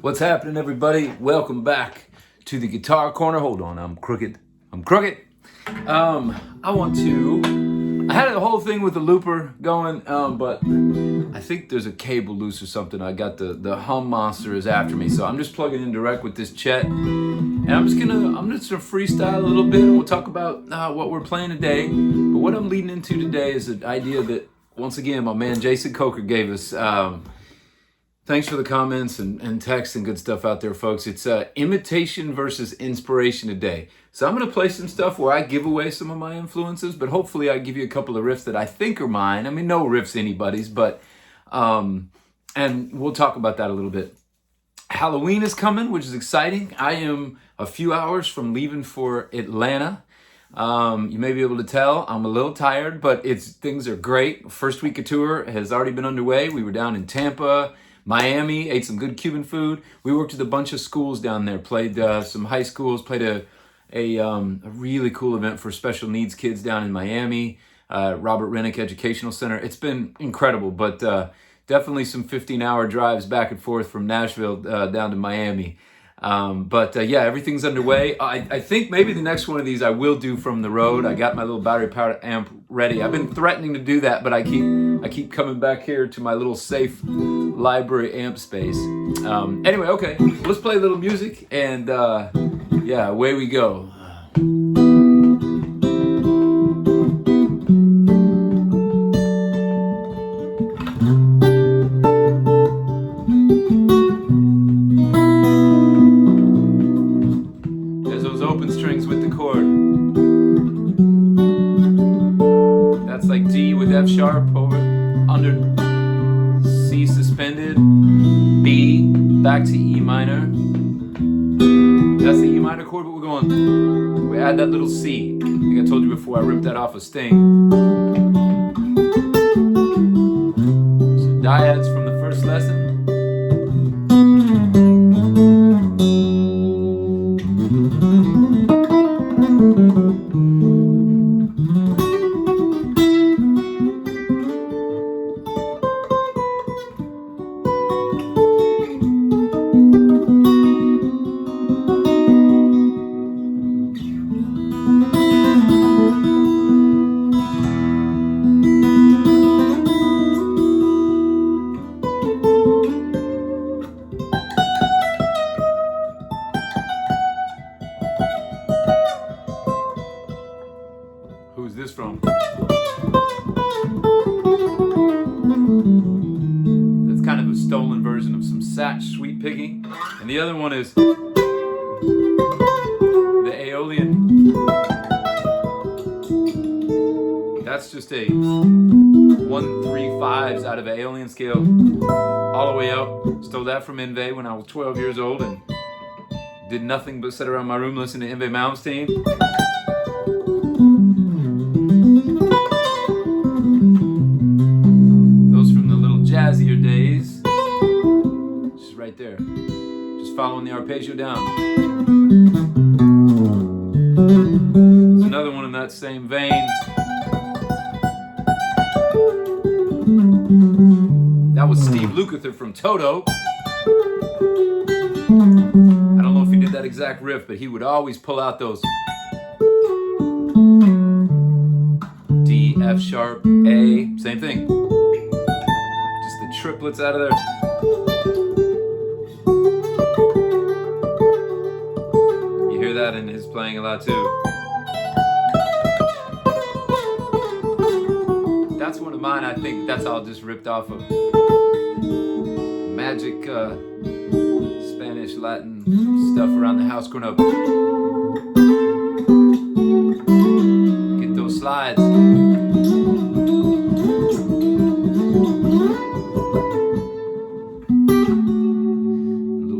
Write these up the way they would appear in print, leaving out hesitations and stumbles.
What's happening, everybody? Welcome back to the Guitar Corner. Hold on, I'm crooked. I had a whole thing with the looper going, but I think there's a cable loose or something. I got the hum monster is after me, so I'm just plugging in direct with this Chet, and I'm just gonna freestyle a little bit, and we'll talk about what we're playing today. But what I'm leading into today is an idea that, once again, my man Jason Coker gave us. Thanks for the comments and texts and good stuff out there, folks. It's imitation versus inspiration today. So I'm going to play some stuff where I give away some of my influences, but hopefully I give you a couple of riffs that I think are mine. I mean, no riffs anybody's, but, and we'll talk about that a little bit. Halloween is coming, which is exciting. I am a few hours from leaving for Atlanta. You may be able to tell I'm a little tired, but things are great. First week of tour has already been underway. We were down in Tampa, Miami, ate some good Cuban food. We worked with a bunch of schools down there, played some high schools, played a really cool event for special needs kids down in Miami, Robert Rennick Educational Center. It's been incredible, but definitely some 15-hour drives back and forth from Nashville down to Miami. Yeah, everything's underway. I think maybe the next one of these I will do from the road. I got my little battery powered amp ready. I've been threatening to do that, but I keep coming back here to my little safe library amp space. Anyway, okay, let's play a little music, and yeah, away we go. There's those open strings with the chord. That's like D with F sharp over under C suspended, B back to E minor. That's the E minor chord, but we're going, we add that little C. Like I told you before, I ripped that off of Sting. So dyads from the first lesson. Who's this from? That's kind of a stolen version of some Satch Sweet Piggy. And the other one is the Aeolian. That's just a 1-3-5s out of Aeolian scale all the way up. Stole that from Yngwie when I was 12 years old and did nothing but sit around my room listening to Yngwie Malmsteen. Jazzier days, just right there, just following the arpeggio down. There's another one in that same vein. That was Steve Lukather from Toto. I don't know if he did that exact riff, but he would always pull out those D, F sharp, A, same thing. Triplets out of there. You hear that in his playing a lot too. That's one of mine. I think that's all just ripped off of magic Spanish, Latin stuff around the house growing up. Get those slides.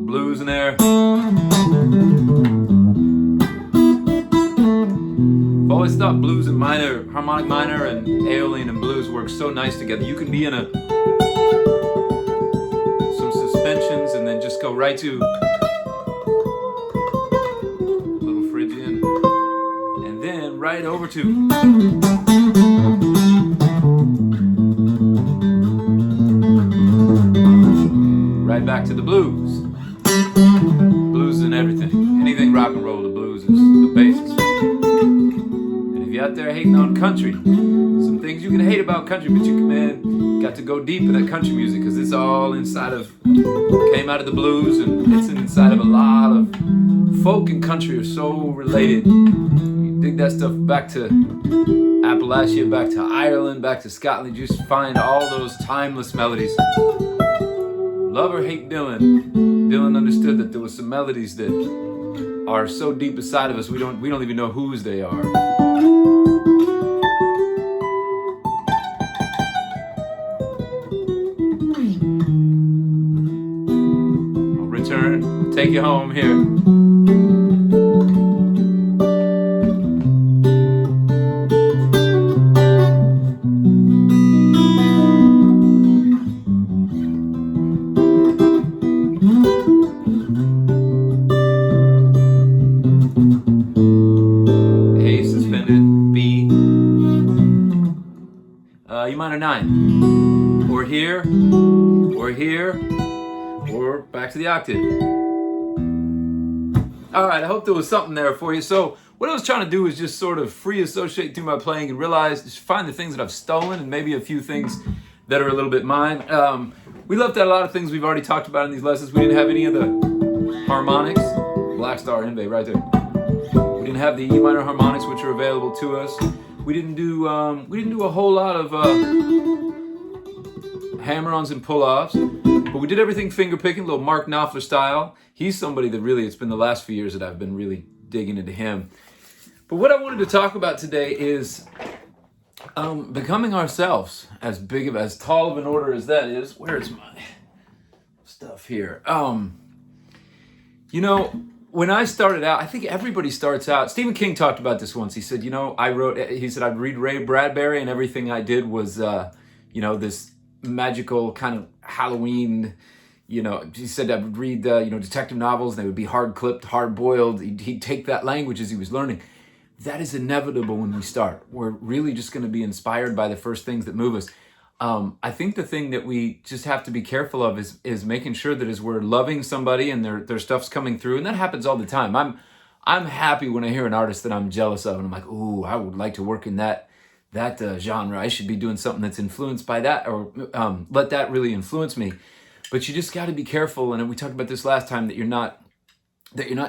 Blues in there. I've always thought blues and minor, harmonic minor and Aeolian and blues work so nice together. You can be in some suspensions and then just go right to a little Phrygian and then right over to right back to the blues. Blues and everything. Anything rock and roll, the blues is the basis. And if you're out there hating on country, some things you can hate about country, but you can, man, got to go deep in that country music, because it's all inside of, came out of the blues, and it's inside of a lot of folk and country are so related. You dig that stuff back to Appalachia, back to Ireland, back to Scotland, you just find all those timeless melodies. Love or hate Dylan, Dylan understood that there was some melodies that are so deep inside of us we don't even know whose they are. I'll return, take you home here. E minor 9, or here, or back to the octave. All right, I hope there was something there for you. So what I was trying to do is just sort of free associate through my playing and realize, just find the things that I've stolen and maybe a few things that are a little bit mine. We left out a lot of things we've already talked about in these lessons. We didn't have any of the harmonics. Black Star Inve right there. We didn't have the E minor harmonics, which are available to us. We didn't do a whole lot of hammer-ons and pull-offs, but we did everything finger-picking, a little Mark Knopfler style. He's somebody that really, it's been the last few years that I've been really digging into him. But what I wanted to talk about today is becoming ourselves, as tall of an order as that is. Where's my stuff here? You know, when I started out, I think everybody starts out. Stephen King talked about this once. He said, you know, he said, I'd read Ray Bradbury and everything I did was, you know, this magical kind of Halloween, you know, he said I would read, you know, detective novels and they would be hard clipped, hard boiled. He'd take that language as he was learning. That is inevitable when we start. We're really just going to be inspired by the first things that move us. I think the thing that we just have to be careful of is making sure that as we're loving somebody and their stuff's coming through, and that happens all the time. I'm happy when I hear an artist that I'm jealous of, and I'm like, ooh, I would like to work in that genre. I should be doing something that's influenced by that, or let that really influence me. But you just got to be careful, and we talked about this last time, that you're not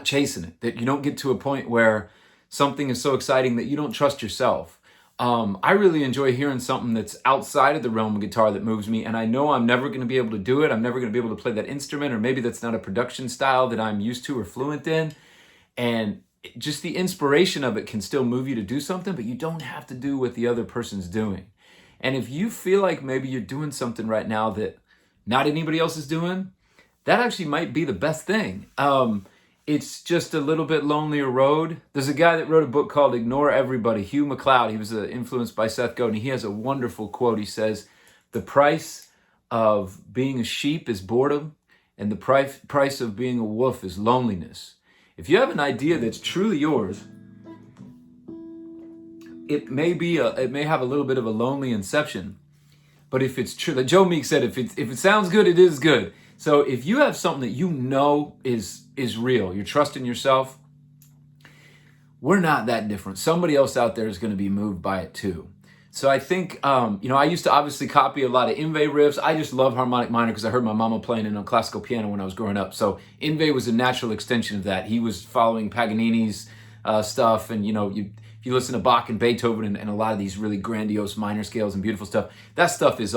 chasing it, that you don't get to a point where something is so exciting that you don't trust yourself. I really enjoy hearing something that's outside of the realm of guitar that moves me, and I know I'm never going to be able to do it. I'm never going to be able to play that instrument, or maybe that's not a production style that I'm used to or fluent in. And just the inspiration of it can still move you to do something, but you don't have to do what the other person's doing. And if you feel like maybe you're doing something right now that not anybody else is doing, that actually might be the best thing. It's just a little bit lonelier road. There's a guy that wrote a book called Ignore Everybody, Hugh McCleod. He was influenced by Seth Godin. He has a wonderful quote. He says, the price of being a sheep is boredom, and the price of being a wolf is loneliness. If you have an idea that's truly yours, it may have a little bit of a lonely inception, but if it's true, like Joe Meek said, if it sounds good, it is good. So if you have something that you know is real, you're trusting yourself, we're not that different. Somebody else out there is going to be moved by it too. So I think, you know, I used to obviously copy a lot of Inve riffs. I just love harmonic minor because I heard my mama playing it on classical piano when I was growing up. So Inve was a natural extension of that. He was following Paganini's stuff, and, you know, if you listen to Bach and Beethoven and a lot of these really grandiose minor scales and beautiful stuff, that stuff is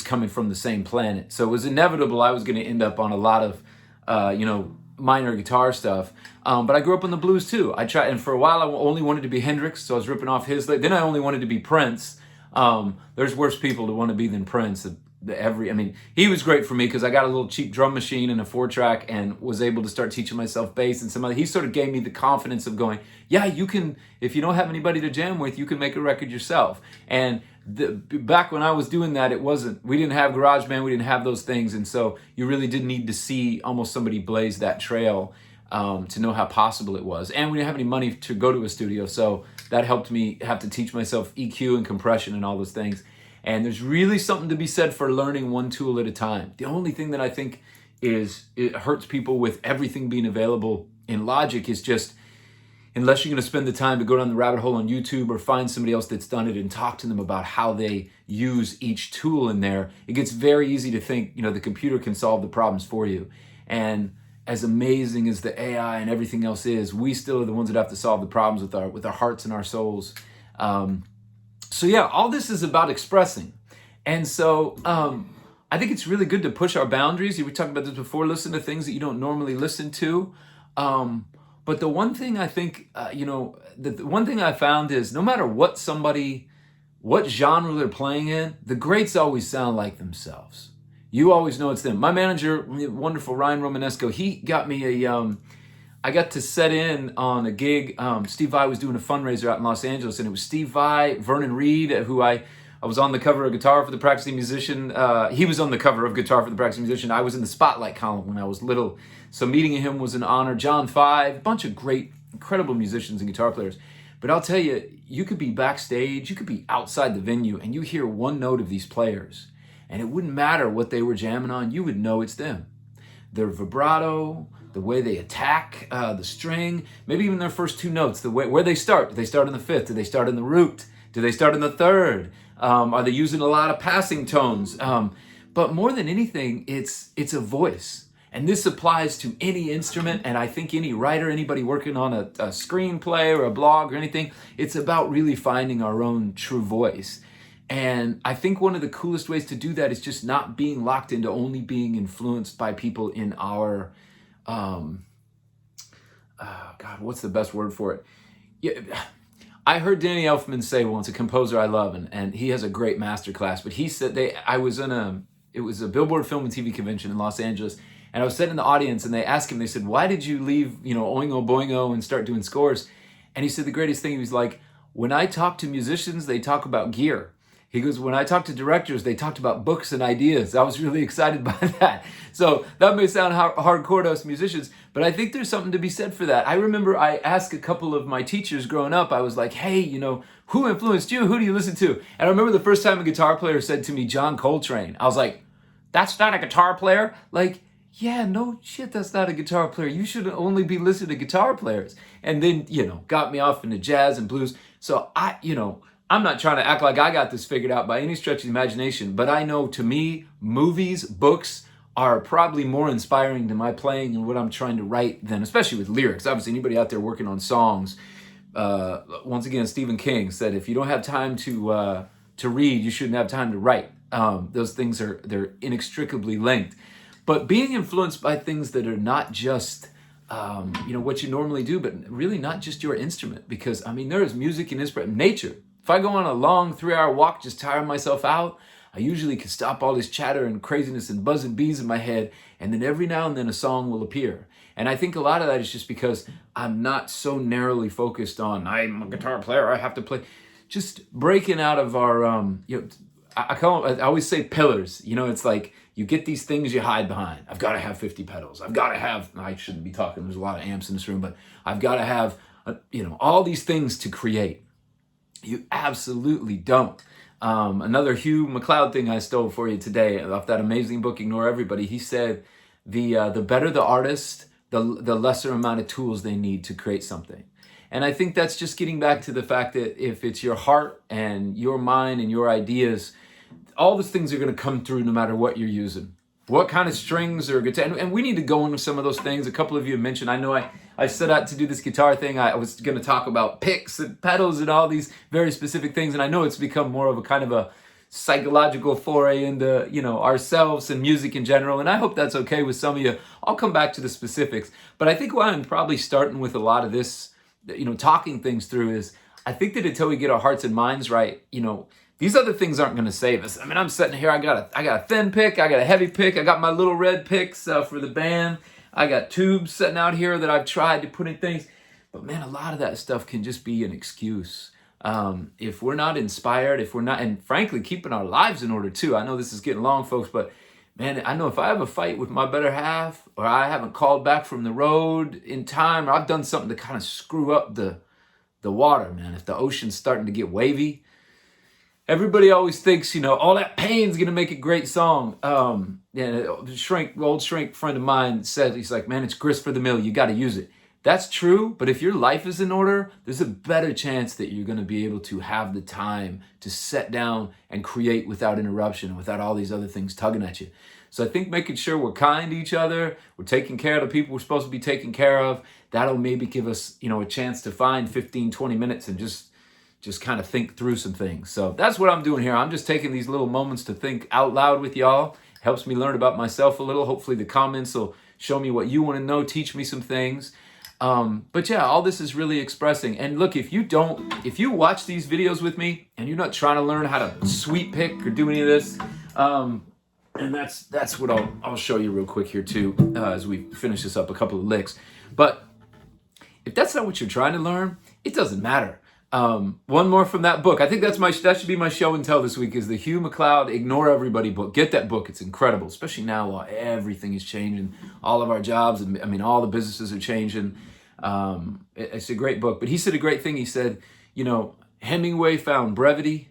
coming from the same planet. So it was inevitable I was going to end up on a lot of, you know, minor guitar stuff. But I grew up on the blues too. I tried, and for a while I only wanted to be Hendrix, so I was ripping off his. Then I only wanted to be Prince. There's worse people to want to be than Prince. I mean, he was great for me because I got a little cheap drum machine and a 4-track and was able to start teaching myself bass and some other. He sort of gave me the confidence of going, yeah, you can, if you don't have anybody to jam with, you can make a record yourself. And back when I was doing that, we didn't have GarageBand, we didn't have those things. And so you really did need to see almost somebody blaze that trail to know how possible it was. And we didn't have any money to go to a studio. So that helped me have to teach myself EQ and compression and all those things. And there's really something to be said for learning one tool at a time. The only thing that I think it hurts people with everything being available in Logic. Is just, unless you're going to spend the time to go down the rabbit hole on YouTube or find somebody else that's done it and talk to them about how they use each tool in there, it gets very easy to think, the computer can solve the problems for you. And as amazing as the AI and everything else is, we still are the ones that have to solve the problems with our hearts and our souls. So yeah, all this is about expressing. And so I think it's really good to push our boundaries. We talked about this before, listen to things that you don't normally listen to. But the one thing I think, the one thing I found is no matter what genre they're playing in, the greats always sound like themselves. You always know it's them. My manager, wonderful Ryan Romanesco, he got me I got to set in on a gig. Steve Vai was doing a fundraiser out in Los Angeles, and it was Steve Vai, Vernon Reid, who I was on the cover of Guitar for the Practicing Musician. He was on the cover of Guitar for the Practicing Musician. I was in the spotlight column when I was little. So meeting him was an honor. John Five, a bunch of great, incredible musicians and guitar players. But I'll tell you, you could be backstage, you could be outside the venue, and you hear one note of these players, and it wouldn't matter what they were jamming on, you would know it's them. Their vibrato, the way they attack the string, maybe even their first two notes, the way where they start. Do they start in the fifth? Do they start in the root? Do they start in the third? Are they using a lot of passing tones? But more than anything, it's a voice. And this applies to any instrument, and I think any writer, anybody working on a screenplay or a blog or anything, it's about really finding our own true voice. And I think one of the coolest ways to do that is just not being locked into only being influenced by people in our, what's the best word for it? Yeah, I heard Danny Elfman say once, a composer I love, and he has a great masterclass, but he said it was a Billboard Film and TV convention in Los Angeles, and I was sitting in the audience, and they asked him, they said, why did you leave, Oingo Boingo and start doing scores? And he said the greatest thing, he was like, when I talk to musicians, they talk about gear. He goes, when I talk to directors, they talked about books and ideas. I was really excited by that. So that may sound hardcore to us musicians, but I think there's something to be said for that. I remember I asked a couple of my teachers growing up, I was like, hey, who influenced you? Who do you listen to? And I remember the first time a guitar player said to me, John Coltrane. I was like, that's not a guitar player? Like, yeah, no shit, that's not a guitar player. You should only be listening to guitar players. And then, got me off into jazz and blues. So I'm not trying to act like I got this figured out by any stretch of the imagination, but I know, to me, movies, books are probably more inspiring to my playing and what I'm trying to write than, especially with lyrics. Obviously, anybody out there working on songs, once again, Stephen King said, if you don't have time to read, you shouldn't have time to write. Those things they're inextricably linked. But being influenced by things that are not just what you normally do, but really not just your instrument, because there is music and inspiration, nature. If I go on a long 3-hour walk, just tire myself out, I usually can stop all this chatter and craziness and buzzing bees in my head, and then every now and then a song will appear. And I think a lot of that is just because I'm not so narrowly focused on, I'm a guitar player, I have to play. Just breaking out of our, I always say pillars. It's like you get these things you hide behind. I've got to have 50 pedals. I've got to have, I shouldn't be talking, there's a lot of amps in this room, but I've got to have, all these things to create. You absolutely don't. Another Hugh McCleod thing I stole for you today off that amazing book, Ignore Everybody. He said, the better the artist, the lesser amount of tools they need to create something. And I think that's just getting back to the fact that if it's your heart and your mind and your ideas, all those things are going to come through no matter what you're using. What kind of strings or guitar, and we need to go into some of those things. A couple of you mentioned, I know I set out to do this guitar thing. I was going to talk about picks and pedals and all these very specific things. And I know it's become more of a kind of a psychological foray into, ourselves and music in general. And I hope that's okay with some of you. I'll come back to the specifics. But I think why I'm probably starting with a lot of this, talking things through is, I think that until we get our hearts and minds right, these other things aren't going to save us. I'm sitting here, I got a thin pick, I got a heavy pick, I got my little red picks for the band. I got tubes sitting out here that I've tried to put in things. But man, a lot of that stuff can just be an excuse. If we're not inspired, if we're not, and frankly, keeping our lives in order too. I know this is getting long, folks, but man, I know if I have a fight with my better half, or I haven't called back from the road in time, or I've done something to kind of screw up the water, man. If the ocean's starting to get wavy, everybody always thinks, all that pain's going to make a great song. Old shrink friend of mine said, he's like, man, it's grist for the mill. You got to use it. That's true, but if your life is in order, there's a better chance that you're going to be able to have the time to sit down and create without interruption, without all these other things tugging at you. So I think making sure we're kind to each other, we're taking care of the people we're supposed to be taking care of, that'll maybe give us, a chance to find 15, 20 minutes and just kind of think through some things. So that's what I'm doing here. I'm just taking these little moments to think out loud with y'all. It helps me learn about myself a little. Hopefully the comments will show me what you want to know, teach me some things. But yeah, all this is really expressing. And look, if you watch these videos with me and you're not trying to learn how to sweep pick or do any of this, and that's what I'll show you real quick here too, as we finish this up, a couple of licks. But if that's not what you're trying to learn, it doesn't matter. One more from that book. I think that should be my show and tell this week, is the Hugh McCleod Ignore Everybody book. Get that book. It's incredible, especially now while everything is changing. All of our jobs, and all the businesses are changing. It's a great book. But he said a great thing. He said, Hemingway found brevity.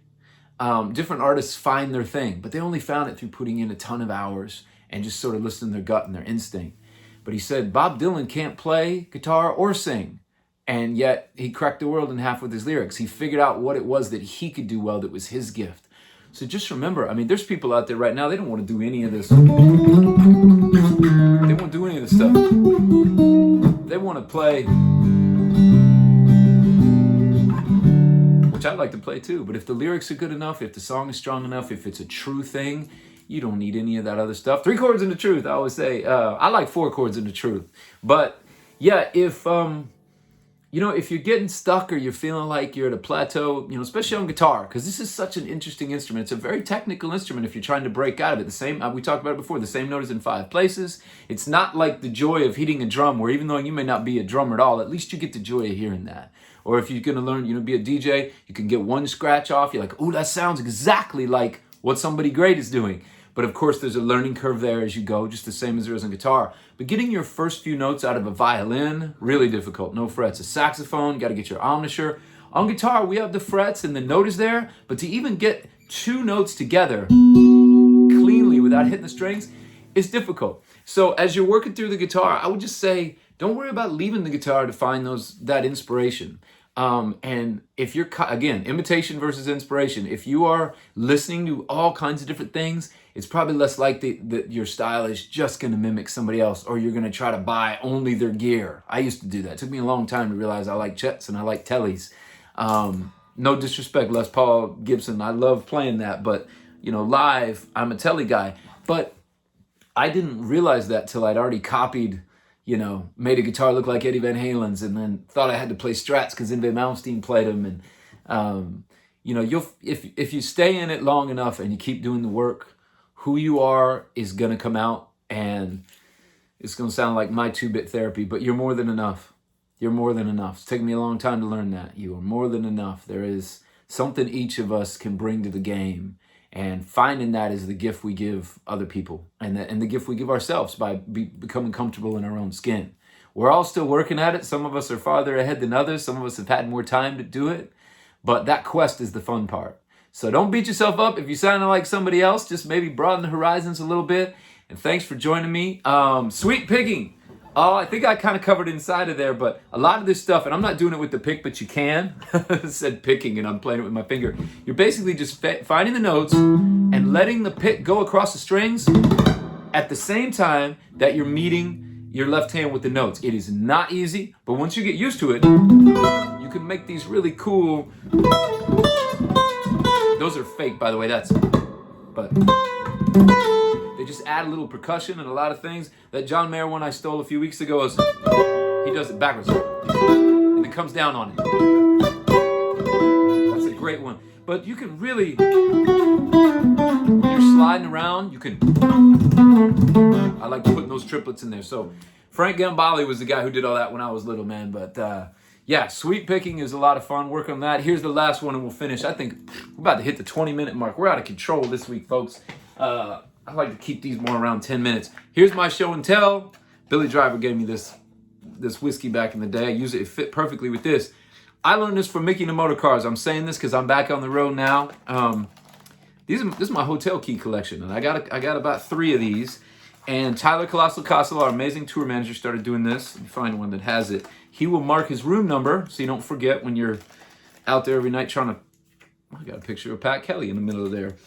Different artists find their thing, but they only found it through putting in a ton of hours and just sort of listening to their gut and their instinct. But he said Bob Dylan can't play guitar or sing, and yet he cracked the world in half with his lyrics. He figured out what it was that he could do well, that was his gift. So just remember, there's people out there right now, they don't want to do any of this. They won't do any of this stuff. They want to play, which I like to play too, but if the lyrics are good enough, if the song is strong enough, if it's a true thing, you don't need any of that other stuff. 3 chords in the truth, I always say. I like 4 chords in the truth. But yeah, if you're getting stuck or you're feeling like you're at a plateau, especially on guitar, because this is such an interesting instrument. It's a very technical instrument if you're trying to break out of it. We talked about it before, the same note is in 5 places. It's not like the joy of hitting a drum, where even though you may not be a drummer at all, at least you get the joy of hearing that. Or if you're going to learn, be a DJ, you can get one scratch off. You're like, oh, that sounds exactly like what somebody great is doing. But of course, there's a learning curve there as you go, just the same as there is on guitar. But getting your first few notes out of a violin, really difficult. No frets. A saxophone, you got to get your embouchure. On guitar, we have the frets and the note is there. But to even get 2 notes together cleanly without hitting the strings is difficult. So as you're working through the guitar, I would just say, don't worry about leaving the guitar to find that inspiration. And if you're, again, imitation versus inspiration, if you are listening to all kinds of different things, it's probably less likely that your style is just going to mimic somebody else, or you're going to try to buy only their gear. I used to do that. It took me a long time to realize I like Chets and I like Tellys. No disrespect, Les Paul, Gibson. I love playing that, but live, I'm a Telly guy. But I didn't realize that till I'd already copied, made a guitar look like Eddie Van Halen's, and then thought I had to play Strats because Yngwie Malmsteen played them. And if you stay in it long enough and you keep doing the work, who you are is going to come out, and it's going to sound like my 2-bit therapy, but you're more than enough. You're more than enough. It's taken me a long time to learn that. You are more than enough. There is something each of us can bring to the game, and finding that is the gift we give other people, and the gift we give ourselves by becoming comfortable in our own skin. We're all still working at it. Some of us are farther ahead than others. Some of us have had more time to do it, but that quest is the fun part. So don't beat yourself up if you sound like somebody else. Just maybe broaden the horizons a little bit. And thanks for joining me. Sweep picking. Oh, I think I kind of covered inside of there, but a lot of this stuff, and I'm not doing it with the pick, but you can. It said picking, and I'm playing it with my finger. You're basically just finding the notes and letting the pick go across the strings at the same time that you're meeting your left hand with the notes. It is not easy, but once you get used to it, you can make these really cool... Those are fake, by the way, but they just add a little percussion and a lot of things. That John Mayer one I stole a few weeks ago is, he does it backwards, and it comes down on it. That's a great one. But you can really, when you're sliding around, you can, I like putting those triplets in there. So Frank Gambale was the guy who did all that when I was little, man. But yeah, sweep picking is a lot of fun. Work on that. Here's the last one and we'll finish. I think we're about to hit the 20-minute mark. We're out of control this week, folks. I like to keep these more around 10 minutes. Here's my show and tell. Billy Driver gave me this whiskey back in the day. I use it. It fit perfectly with this. I learned this from Mickey and the Motor Cars. I'm saying this because I'm back on the road now. This is my hotel key collection, and I got about 3 of these. And Tyler Colossal Castle, our amazing tour manager, started doing this. You find one that has it. He will mark his room number so you don't forget when you're out there every night trying to. I got a picture of Pat Kelly in the middle of there.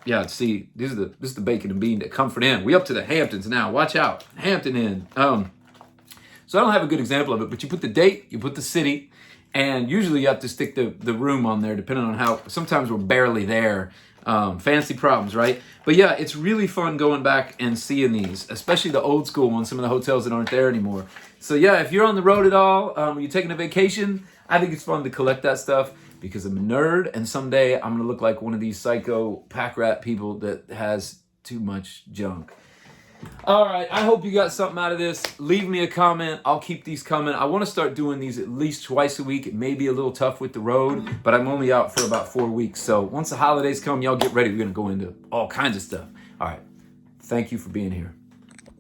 Yeah, see, this is the bacon and bean at Comfort Inn. We up to the Hamptons now. Watch out, Hampton Inn. So I don't have a good example of it, but you put the date, you put the city, and usually you have to stick the room on there, depending on how. Sometimes we're barely there. Fancy problems, right? But yeah, it's really fun going back and seeing these, especially the old school ones, some of the hotels that aren't there anymore. So yeah, if you're on the road at all, you're taking a vacation, I think it's fun to collect that stuff because I'm a nerd, and someday I'm gonna look like one of these psycho pack rat people that has too much junk. All right, I hope you got something out of this. Leave me a comment. I'll keep these coming. I want to start doing these at least twice a week. It may be a little tough with the road, but I'm only out for about 4 weeks. So once the holidays come, y'all get ready. We're going to go into all kinds of stuff. All right. Thank you for being here.